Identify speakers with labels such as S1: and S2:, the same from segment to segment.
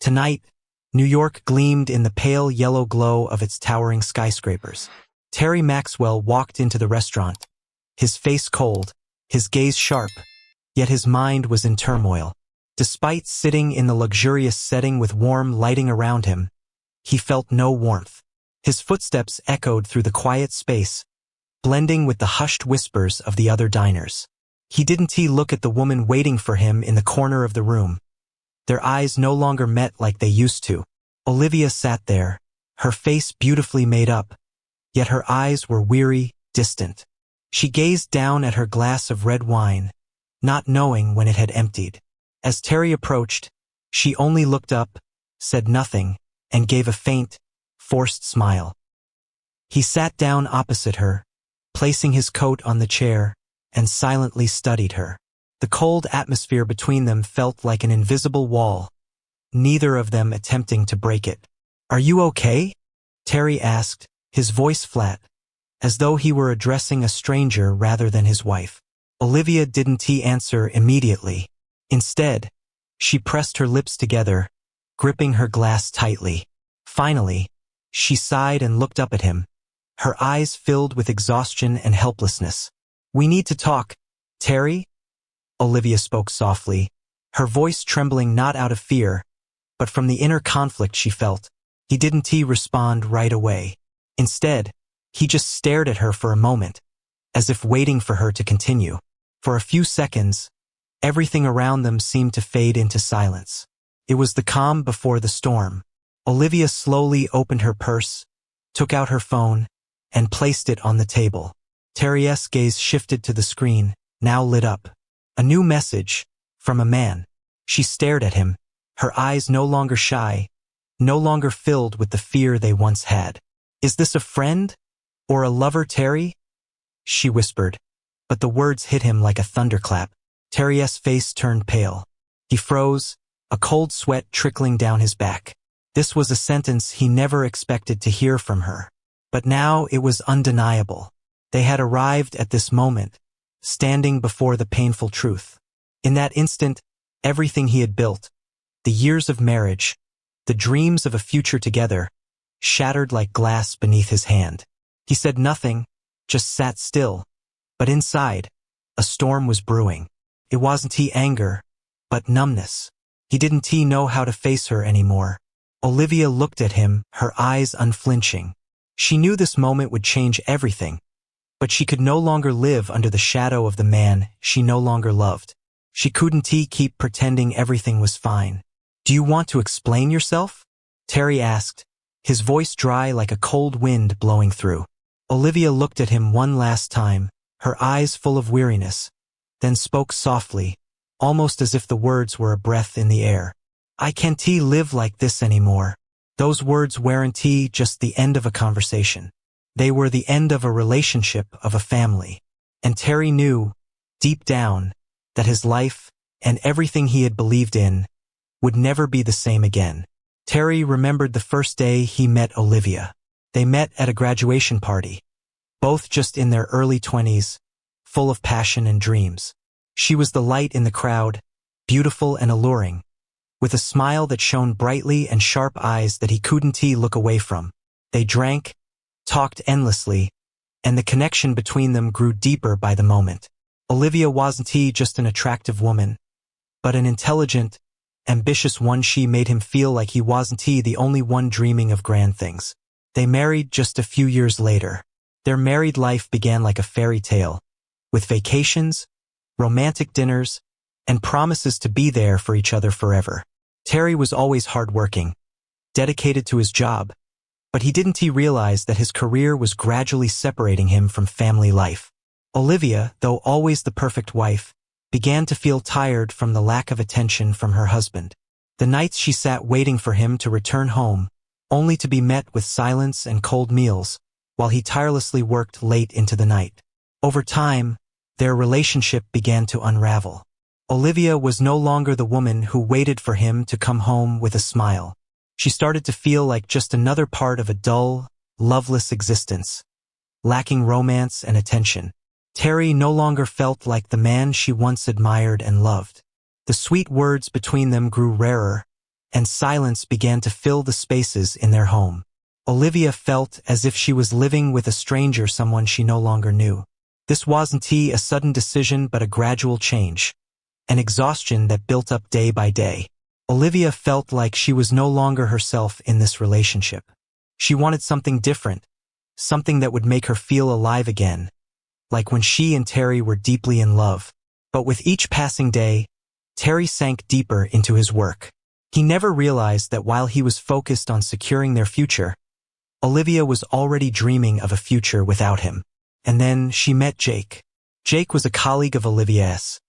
S1: Tonight, New York gleamed in the pale yellow glow of its towering skyscrapers. Terry Maxwell walked into the restaurant, his face cold, his gaze sharp, yet his mind was in turmoil. Despite sitting in the luxurious setting with warm lighting around him, he felt no warmth. His footsteps echoed through the quiet space, blending with the hushed whispers of the other diners. He didn't look at the woman waiting for him in the corner of the room. Their eyes no longer met like they used to. Olivia sat there, her face beautifully made up, yet her eyes were weary, distant. She gazed down at her glass of red wine, not knowing when it had emptied. As Terry approached, she only looked up, said nothing, and gave a faint, forced smile. He sat down opposite her, placing his coat on the chair, and silently studied her. The cold atmosphere between them felt like an invisible wall, neither of them attempting to break it. "Are you okay?" Terry asked, his voice flat, as though he were addressing a stranger rather than his wife. Olivia didn't answer immediately. Instead, she pressed her lips together, gripping her glass tightly. Finally, she sighed and looked up at him, her eyes filled with exhaustion and helplessness. "We need to talk, Terry," Olivia spoke softly, her voice trembling not out of fear, but from the inner conflict she felt. He didn't respond right away. Instead, he just stared at her for a moment, as if waiting for her to continue. For a few seconds, everything around them seemed to fade into silence. It was the calm before the storm. Olivia slowly opened her purse, took out her phone, and placed it on the table. Terry's gaze shifted to the screen, now lit up. A new message, from a man. She stared at him, her eyes no longer shy, no longer filled with the fear they once had. "Is this a friend? Or a lover, Terry?" she whispered, but the words hit him like a thunderclap. Terry's face turned pale. He froze, a cold sweat trickling down his back. This was a sentence he never expected to hear from her. But now it was undeniable. They had arrived at this moment, standing before the painful truth. In that instant, everything he had built, the years of marriage, the dreams of a future together, shattered like glass beneath his hand. He said nothing, just sat still, but inside, a storm was brewing. It wasn't anger, but numbness. He didn't know how to face her anymore. Olivia looked at him, her eyes unflinching. She knew this moment would change everything, but she could no longer live under the shadow of the man she no longer loved. She couldn't keep pretending everything was fine. "Do you want to explain yourself?" Terry asked, his voice dry like a cold wind blowing through. Olivia looked at him one last time, her eyes full of weariness, then spoke softly, almost as if the words were a breath in the air. "I can't live like this anymore." Those words weren't just the end of a conversation. They were the end of a relationship, of a family. And Terry knew, deep down, that his life, and everything he had believed in, would never be the same again. Terry remembered the first day he met Olivia. They met at a graduation party, both just in their early 20s, full of passion and dreams. She was the light in the crowd, beautiful and alluring, with a smile that shone brightly and sharp eyes that he couldn't look away from. They drank, talked endlessly, and the connection between them grew deeper by the moment. Olivia wasn't just an attractive woman, but an intelligent, ambitious one. She made him feel like he wasn't the only one dreaming of grand things. They married just a few years later. Their married life began like a fairy tale, with vacations, romantic dinners, and promises to be there for each other forever. Terry was always hardworking, dedicated to his job, but he didn't realize that his career was gradually separating him from family life. Olivia, though always the perfect wife, began to feel tired from the lack of attention from her husband. The nights she sat waiting for him to return home, only to be met with silence and cold meals, while he tirelessly worked late into the night. Over time, their relationship began to unravel. Olivia was no longer the woman who waited for him to come home with a smile. She started to feel like just another part of a dull, loveless existence, lacking romance and attention. Terry no longer felt like the man she once admired and loved. The sweet words between them grew rarer, and silence began to fill the spaces in their home. Olivia felt as if she was living with a stranger, someone she no longer knew. This wasn't a sudden decision but a gradual change, an exhaustion that built up day by day. Olivia felt like she was no longer herself in this relationship. She wanted something different, something that would make her feel alive again, like when she and Terry were deeply in love. But with each passing day, Terry sank deeper into his work. He never realized that while he was focused on securing their future, Olivia was already dreaming of a future without him. And then she met Jake. Jake was a colleague of Olivia's,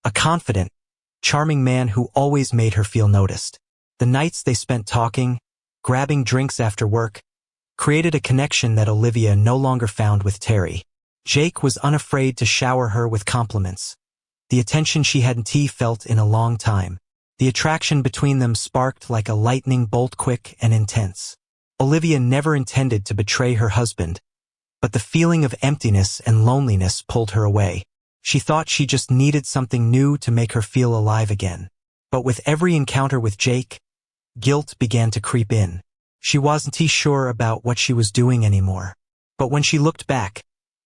S1: a confident, charming man who always made her feel noticed. The nights they spent talking, grabbing drinks after work, created a connection that Olivia no longer found with Terry. Jake was unafraid to shower her with compliments, the attention she hadn't felt in a long time. The attraction between them sparked like a lightning bolt, quick and intense. Olivia never intended to betray her husband, but the feeling of emptiness and loneliness pulled her away. She thought she just needed something new to make her feel alive again. But with every encounter with Jake, guilt began to creep in. She wasn't sure about what she was doing anymore. But when she looked back,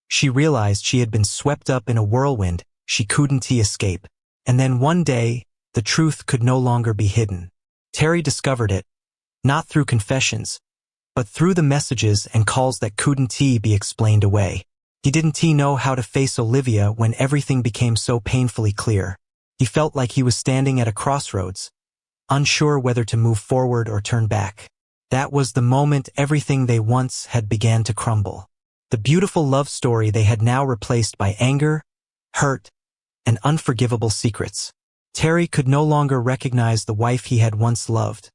S1: she realized she had been swept up in a whirlwind she couldn't escape. And then one day, the truth could no longer be hidden. Terry discovered it, not through confessions, but through the messages and calls that couldn't be explained away. He didn't know how to face Olivia when everything became so painfully clear. He felt like he was standing at a crossroads, unsure whether to move forward or turn back. That was the moment everything they once had began to crumble. The beautiful love story they had now replaced by anger, hurt, and unforgivable secrets. Terry could no longer recognize the wife he had once loved,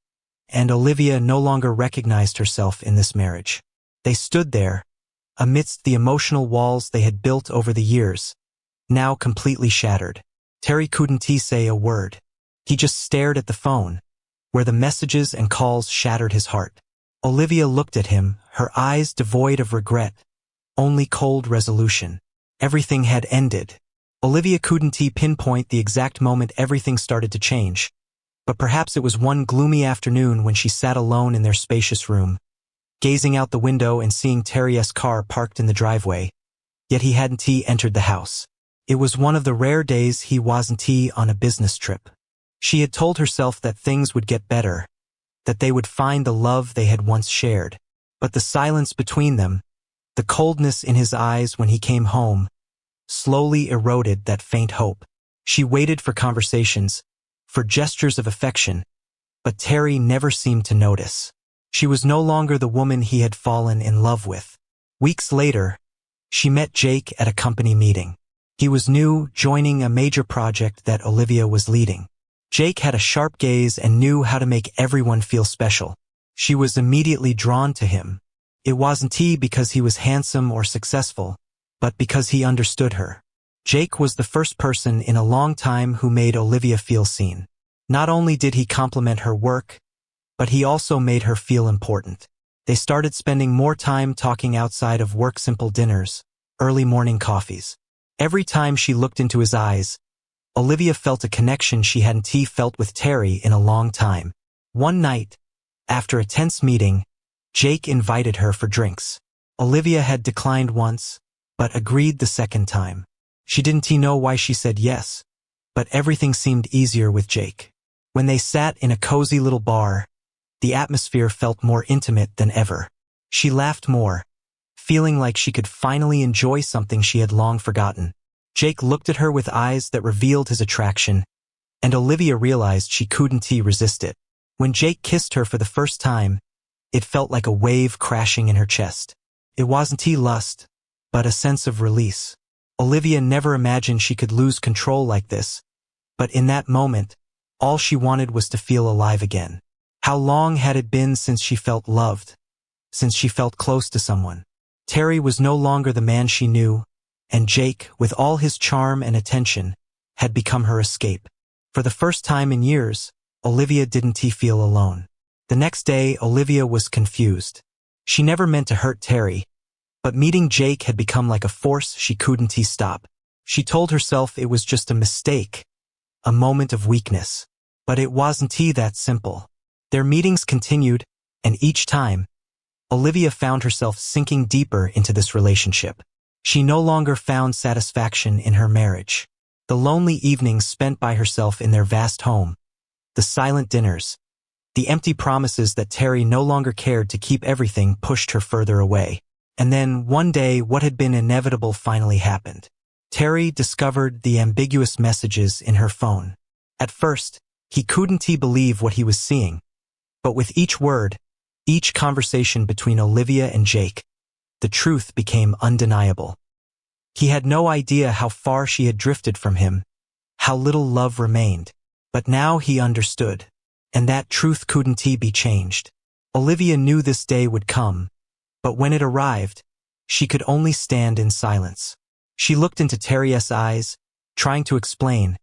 S1: and Olivia no longer recognized herself in this marriage. They stood there, amidst the emotional walls they had built over the years, now completely shattered. Terry couldn't say a word. He just stared at the phone, where the messages and calls shattered his heart. Olivia looked at him, her eyes devoid of regret, only cold resolution. Everything had ended. Olivia couldn't pinpoint the exact moment everything started to change, but perhaps it was one gloomy afternoon when she sat alone in their spacious room, gazing out the window and seeing Terry's car parked in the driveway, yet he hadn't entered the house. It was one of the rare days he wasn't on a business trip. She had told herself that things would get better, that they would find the love they had once shared. But the silence between them, the coldness in his eyes when he came home, slowly eroded that faint hope. She waited for conversations, for gestures of affection, but Terry never seemed to notice. She was no longer the woman he had fallen in love with. Weeks later, she met Jake at a company meeting. He was new, joining a major project that Olivia was leading. Jake had a sharp gaze and knew how to make everyone feel special. She was immediately drawn to him. It wasn't because he was handsome or successful, but because he understood her. Jake was the first person in a long time who made Olivia feel seen. Not only did he compliment her work, but he also made her feel important. They started spending more time talking outside of work, simple dinners, early morning coffees. Every time she looked into his eyes, Olivia felt a connection she hadn't felt with Terry in a long time. One night, after a tense meeting, Jake invited her for drinks. Olivia had declined once, but agreed the second time. She didn't know why she said yes, but everything seemed easier with Jake. When they sat in a cozy little bar, the atmosphere felt more intimate than ever. She laughed more, feeling like she could finally enjoy something she had long forgotten. Jake looked at her with eyes that revealed his attraction, and Olivia realized she couldn't resist it. When Jake kissed her for the first time, it felt like a wave crashing in her chest. It wasn't lust, but a sense of release. Olivia never imagined she could lose control like this, but in that moment, all she wanted was to feel alive again. How long had it been since she felt loved, since she felt close to someone? Terry was no longer the man she knew, and Jake, with all his charm and attention, had become her escape. For the first time in years, Olivia didn't feel alone. The next day, Olivia was confused. She never meant to hurt Terry, but meeting Jake had become like a force she couldn't stop. She told herself it was just a mistake, a moment of weakness. But it wasn't that simple. Their meetings continued, and each time, Olivia found herself sinking deeper into this relationship. She no longer found satisfaction in her marriage. The lonely evenings spent by herself in their vast home, the silent dinners, the empty promises that Terry no longer cared to keep everything pushed her further away. And then, one day, what had been inevitable finally happened. Terry discovered the ambiguous messages in her phone. At first, he couldn't believe what he was seeing. But with each word, each conversation between Olivia and Jake, the truth became undeniable. He had no idea how far she had drifted from him, how little love remained. But now he understood. And that truth couldn't be changed. Olivia knew this day would come, but when it arrived, she could only stand in silence. She looked into Terry's eyes, trying to explain,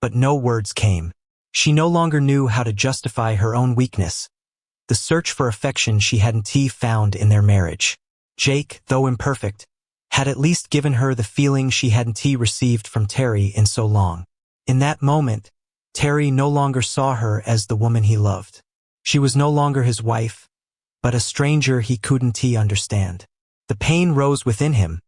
S1: but no words came. She no longer knew how to justify her own weakness, the search for affection she hadn't found in their marriage. Jake, though imperfect, had at least given her the feeling she hadn't received from Terry in so long. In that moment, Terry no longer saw her as the woman he loved. She was no longer his wife, but a stranger he couldn't understand. The pain rose within him,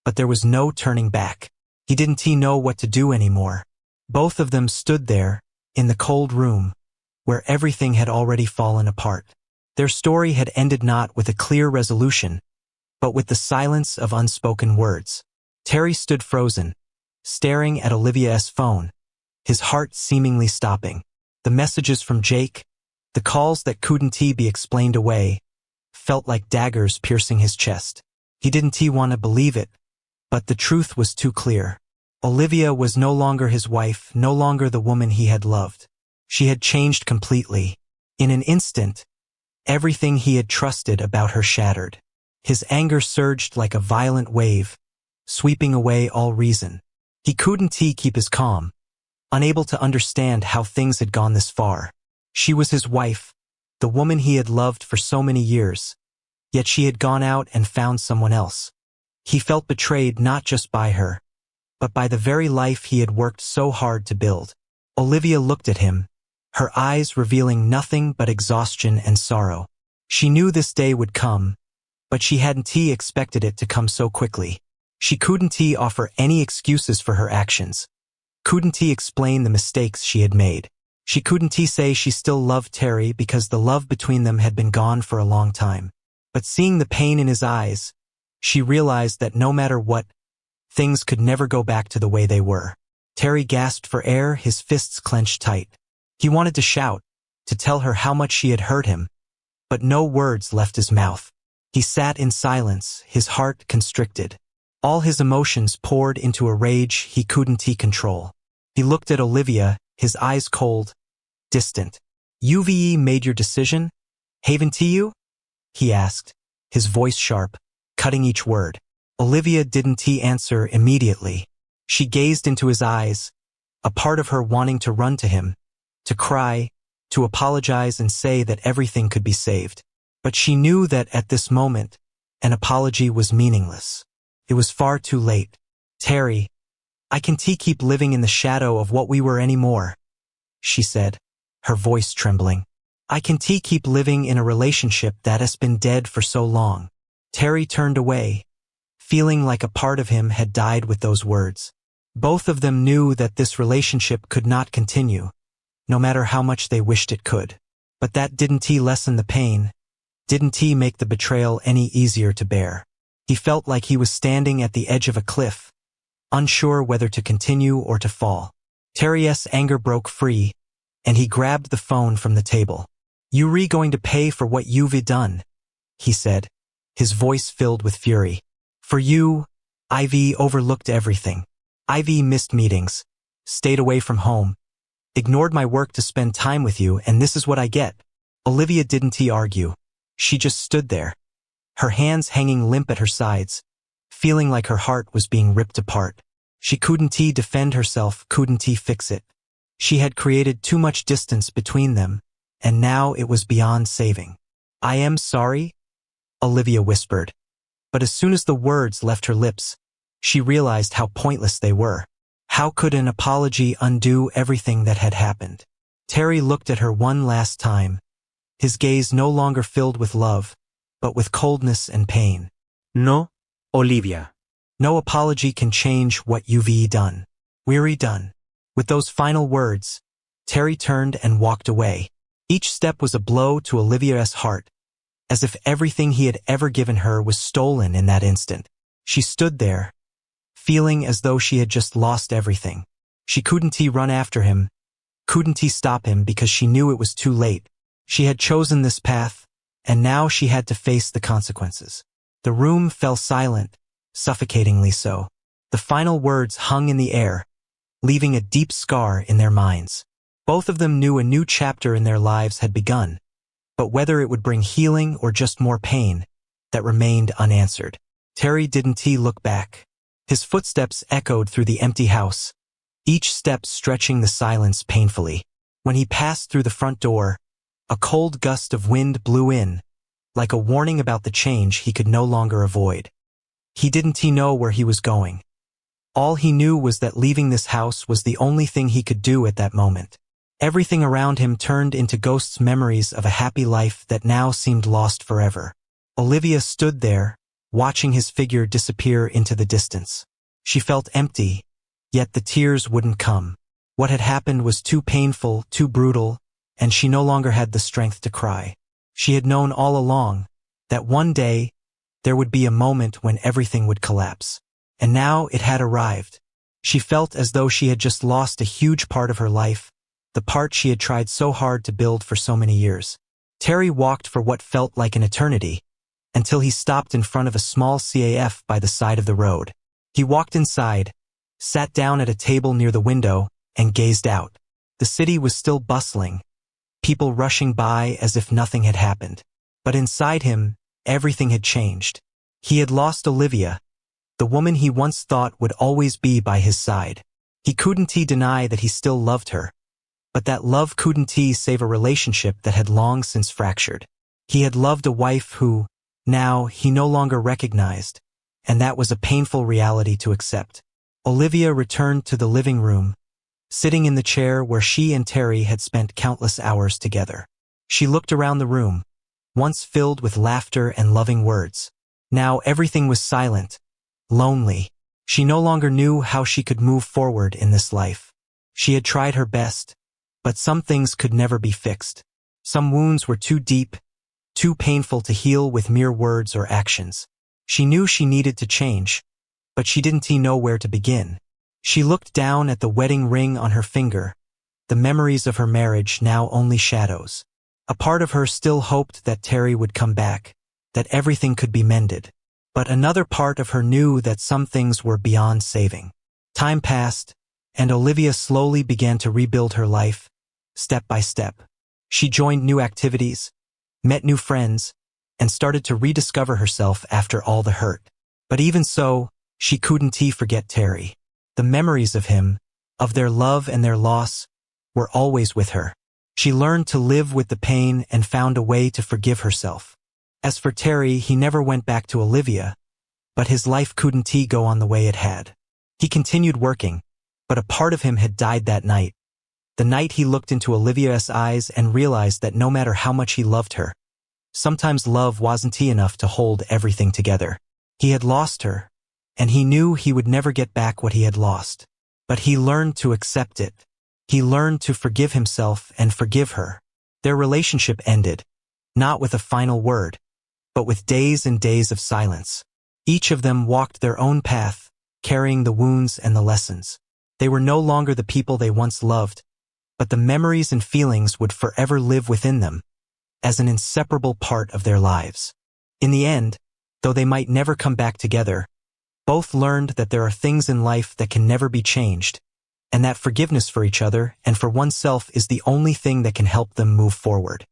S1: but there was no turning back. He didn't know what to do anymore. Both of them stood there, in the cold room, where everything had already fallen apart. Their story had ended not with a clear resolution, but with the silence of unspoken words. Terry stood frozen, staring at Olivia's phone, his heart seemingly stopping. The messages from Jake, the calls that couldn't be explained away, felt like daggers piercing his chest. He didn't want to believe it, but the truth was too clear. Olivia was no longer his wife, no longer the woman he had loved. She had changed completely. In an instant, everything he had trusted about her shattered. His anger surged like a violent wave, sweeping away all reason. He couldn't keep his calm, unable to understand how things had gone this far. She was his wife, the woman he had loved for so many years, yet she had gone out and found someone else. He felt betrayed not just by her, but by the very life he had worked so hard to build. Olivia looked at him, her eyes revealing nothing but exhaustion and sorrow. She knew this day would come, but she hadn't expected it to come so quickly. She couldn't offer any excuses for her actions, couldn't explain the mistakes she had made. She couldn't say she still loved Terry because the love between them had been gone for a long time. But seeing the pain in his eyes, she realized that no matter what, things could never go back to the way they were. Terry gasped for air, his fists clenched tight. He wanted to shout, to tell her how much she had hurt him, but no words left his mouth. He sat in silence, his heart constricted. All his emotions poured into a rage he couldn't control. He looked at Olivia, his eyes cold, distant. "You've made your decision, haven't you?" he asked, his voice sharp, cutting each word. Olivia didn't answer immediately. She gazed into his eyes, a part of her wanting to run to him, to cry, to apologize and say that everything could be saved. But she knew that at this moment, an apology was meaningless. It was far too late. "Terry, I can't keep living in the shadow of what we were anymore," she said, her voice trembling. "I can't keep living in a relationship that has been dead for so long." Terry turned away, feeling like a part of him had died with those words. Both of them knew that this relationship could not continue, no matter how much they wished it could. But that didn't lessen the pain, didn't make the betrayal any easier to bear. He felt like he was standing at the edge of a cliff, unsure whether to continue or to fall. Terry's anger broke free, and he grabbed the phone from the table. "You're going to pay for what you've done," he said, his voice filled with fury. "For you, I've overlooked everything. I've missed meetings, stayed away from home, ignored my work to spend time with you, and this is what I get." Olivia didn't argue. She just stood there, her hands hanging limp at her sides, feeling like her heart was being ripped apart. She couldn't defend herself, couldn't fix it. She had created too much distance between them, and now it was beyond saving. "I am sorry," Olivia whispered. But as soon as the words left her lips, she realized how pointless they were. How could an apology undo everything that had happened? Terry looked at her one last time, his gaze no longer filled with love, but with coldness and pain.
S2: No, Olivia.
S1: No apology can change what you've done. We're done. With those final words, Terry turned and walked away. Each step was a blow to Olivia's heart, as if everything he had ever given her was stolen in that instant. She stood there, feeling as though she had just lost everything. She couldn't run after him, couldn't stop him because she knew it was too late. She had chosen this path, and now she had to face the consequences. The room fell silent, suffocatingly so. The final words hung in the air, leaving a deep scar in their minds. Both of them knew a new chapter in their lives had begun, but whether it would bring healing or just more pain, that remained unanswered. Terry didn't look back. His footsteps echoed through the empty house, each step stretching the silence painfully. When he passed through the front door, a cold gust of wind blew in, like a warning about the change he could no longer avoid. He didn't know where he was going. All he knew was that leaving this house was the only thing he could do at that moment. Everything around him turned into ghosts' memories of a happy life that now seemed lost forever. Olivia stood there, watching his figure disappear into the distance. She felt empty, yet the tears wouldn't come. What had happened was too painful, too brutal, and she no longer had the strength to cry. She had known all along that one day there would be a moment when everything would collapse. And now it had arrived. She felt as though she had just lost a huge part of her life, the part she had tried so hard to build for so many years. Terry walked for what felt like an eternity, until he stopped in front of a small CAF by the side of the road. He walked inside, sat down at a table near the window, and gazed out. The city was still bustling, people rushing by as if nothing had happened. But inside him, everything had changed. He had lost Olivia, the woman he once thought would always be by his side. He couldn't deny that he still loved her, but that love couldn't save a relationship that had long since fractured. He had loved a wife who, now, he no longer recognized, and that was a painful reality to accept. Olivia returned to the living room, sitting in the chair where she and Terry had spent countless hours together. She looked around the room, once filled with laughter and loving words. Now everything was silent, lonely. She no longer knew how she could move forward in this life. She had tried her best, but some things could never be fixed. Some wounds were too deep, too painful to heal with mere words or actions. She knew she needed to change, but she didn't know where to begin. She looked down at the wedding ring on her finger, the memories of her marriage now only shadows. A part of her still hoped that Terry would come back, that everything could be mended. But another part of her knew that some things were beyond saving. Time passed, and Olivia slowly began to rebuild her life, step by step. She joined new activities, met new friends, and started to rediscover herself after all the hurt. But even so, she couldn't forget Terry. The memories of him, of their love and their loss, were always with her. She learned to live with the pain and found a way to forgive herself. As for Terry, he never went back to Olivia, but his life couldn't go on the way it had. He continued working, but a part of him had died that night. The night he looked into Olivia's eyes and realized that no matter how much he loved her, sometimes love wasn't enough to hold everything together. He had lost her, and he knew he would never get back what he had lost. But he learned to accept it. He learned to forgive himself and forgive her. Their relationship ended, not with a final word, but with days and days of silence. Each of them walked their own path, carrying the wounds and the lessons. They were no longer the people they once loved, but the memories and feelings would forever live within them, as an inseparable part of their lives. In the end, though they might never come back together, both learned that there are things in life that can never be changed, and that forgiveness for each other and for oneself is the only thing that can help them move forward.